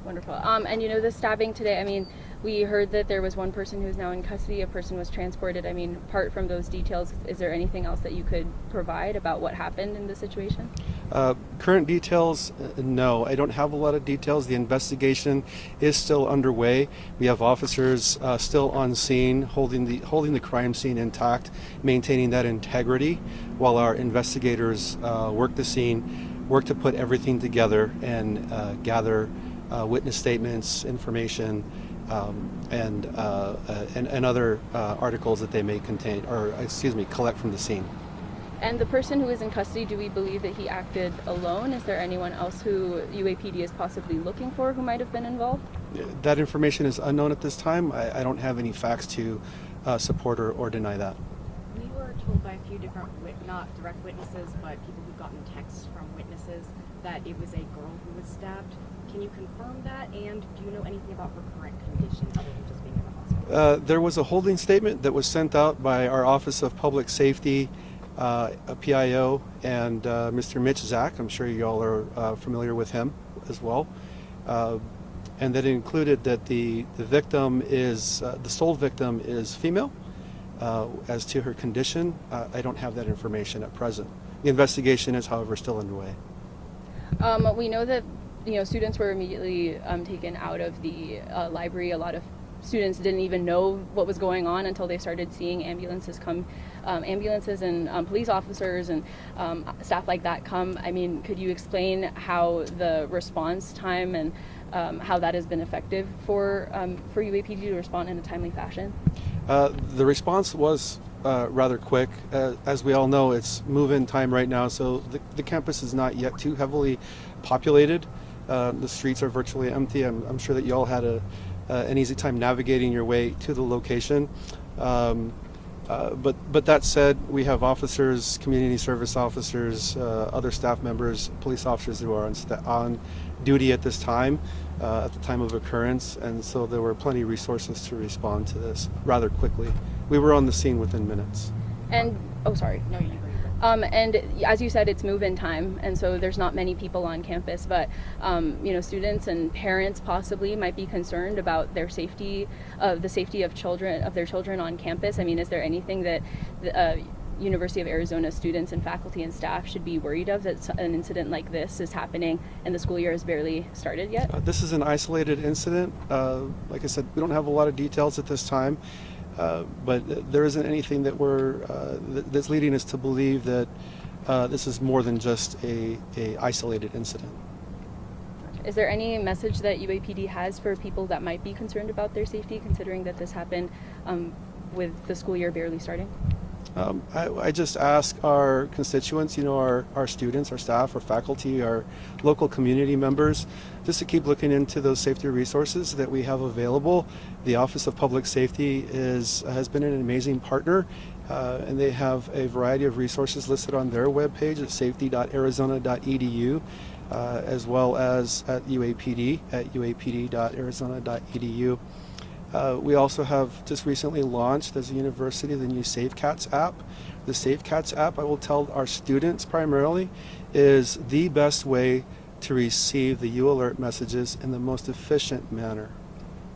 Wonderful. And you know, the stabbing today, I mean, we heard that there was one person who is now in custody, a person was transported. I mean, apart from those details, is there anything else that you could provide about what happened in the situation? Current details, no. I don't have a lot of details. The investigation is still underway. We have officers still on scene, holding the crime scene intact, maintaining that integrity, while our investigators work the scene, work to put everything together and gather witness statements, information, and other articles that they may contain, or collect from the scene. And the person who is in custody, do we believe that he acted alone? Is there anyone else who UAPD is possibly looking for who might have been involved? That information is unknown at this time. I don't have any facts to support or deny that. We were told by a few different, not direct witnesses, but people who've gotten texts from witnesses that it was a girl who was stabbed. Can you confirm that? And do you know anything about her current condition other than just being in the hospital? There was a holding statement that was sent out by our Office of Public Safety, a PIO, and Mr. Mitch Zach. I'm sure you all are familiar with him as well. And that included that the victim is, the sole victim is female. As to her condition, I don't have that information at present. The investigation is, however, still underway. We know that students were immediately taken out of the library. A lot of students didn't even know what was going on until they started seeing ambulances come, ambulances and police officers and staff like that come. I mean, could you explain how the response time and how that has been effective for UAPD to respond in a timely fashion? The response was rather quick. As we all know, it's move-in time right now, so the campus is not yet too heavily populated. The streets are virtually empty. I'm sure that you all had an easy time navigating your way to the location. But that said, we have officers, community service officers, other staff members, police officers who are on duty at this time, at the time of occurrence, and so there were plenty of resources to respond to this rather quickly. We were on the scene within minutes. And, oh, sorry. No, you go. And as you said, it's move-in time, and so there's not many people on campus, but students and parents possibly might be concerned about their safety, the safety of their children on campus. I mean, is there anything that the University of Arizona students and faculty and staff should be worried of, that an incident like this is happening and the school year has barely started yet? This is an isolated incident. Like I said, we don't have a lot of details at this time. But there isn't anything that's leading us to believe that this is more than just a isolated incident. Is there any message that UAPD has for people that might be concerned about their safety, considering that this happened with the school year barely starting? I just ask our constituents, our students, our staff, our faculty, our local community members, just to keep looking into those safety resources that we have available. The Office of Public Safety has been an amazing partner, and they have a variety of resources listed on their webpage at safety.arizona.edu, as well as at UAPD at uapd.arizona.edu. We also have just recently launched as a university the new Safe Cats app. The Safe Cats app, I will tell our students primarily, is the best way to receive the U-Alert messages in the most efficient manner.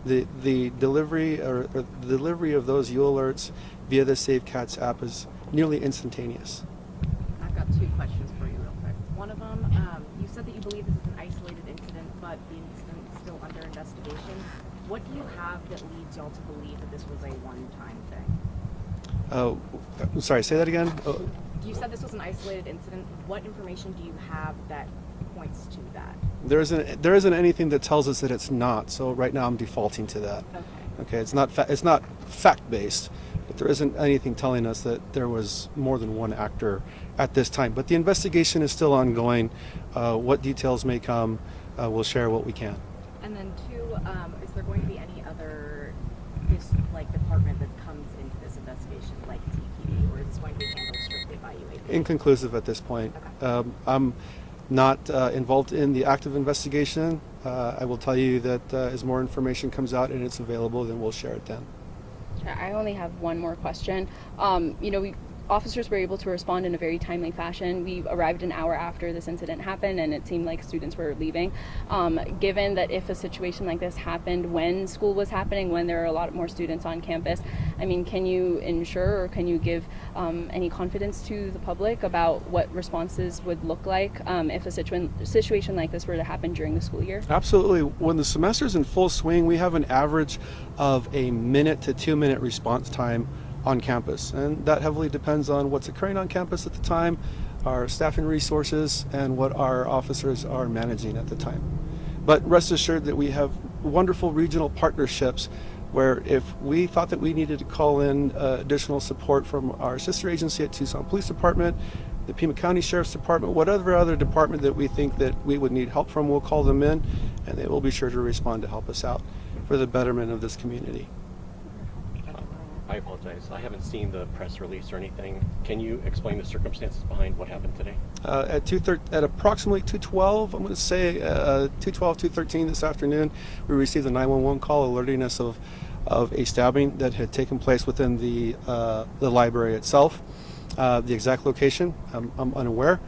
The delivery the delivery of those U-Alerts via the Safe Cats app is nearly instantaneous. I've got two questions for you real quick. One of them, you said that you believe this is an isolated incident, but the incident is still under investigation. What do you have that leads y'all to believe that this was a one-time thing? I'm sorry, say that again? You said this was an isolated incident. What information do you have that points to that? There isn't anything that tells us that it's not, so right now I'm defaulting to that. Okay, it's not fact-based, but there isn't anything telling us that there was more than one actor at this time. But the investigation is still ongoing. What details may come, we'll share what we can. And then two, is there going to be any other department that comes into this investigation, like TPD, or is this going to be handled strictly by UAPD? Inconclusive at this point. Okay. I'm not involved in the active investigation. I will tell you that as more information comes out and it's available, then we'll share it then. I only have one more question. We officers were able to respond in a very timely fashion. We arrived an hour after this incident happened, and it seemed like students were leaving. Given that if a situation like this happened when school was happening, when there are a lot more students on campus, I mean, can you ensure or can you give any confidence to the public about what responses would look like if a situation like this were to happen during the school year? Absolutely. When the semester's in full swing, we have an average of a 1 to 2 minute response time on campus, and that heavily depends on what's occurring on campus at the time, our staffing resources, and what our officers are managing at the time. But rest assured that we have wonderful regional partnerships where if we thought that we needed to call in additional support from our sister agency at Tucson Police Department, the Pima County Sheriff's Department, whatever other department that we think that we would need help from, we'll call them in, and they will be sure to respond to help us out for the betterment of this community. I apologize. I haven't seen the press release or anything. Can you explain the circumstances behind what happened today? At approximately 2:12, I'm going to say 2:12, 2:13 this afternoon, we received a 911 call alerting us of a stabbing that had taken place within the library itself. The exact location, I'm unaware.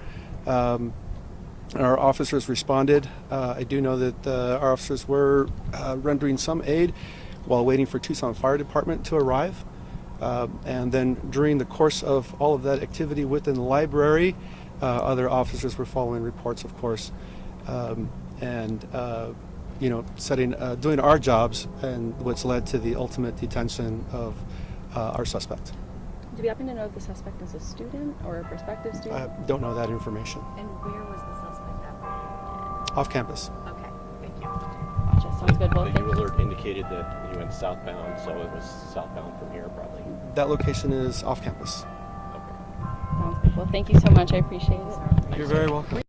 Our officers responded. I do know that our officers were rendering some aid while waiting for Tucson Fire Department to arrive. And then during the course of all of that activity within the library, other officers were following reports, of course, and doing our jobs, and what's led to the ultimate detention of our suspect. Do we happen to know if the suspect is a student or a prospective student? I don't know that information. And where was the suspect at? Off campus. Okay, thank you. Gotcha. Sounds good. Well, The thank U you. alert indicated that you went southbound, so it was southbound from here, probably. That location is off campus. Okay. Sounds good. Well, thank you so much. I appreciate it. You're very welcome.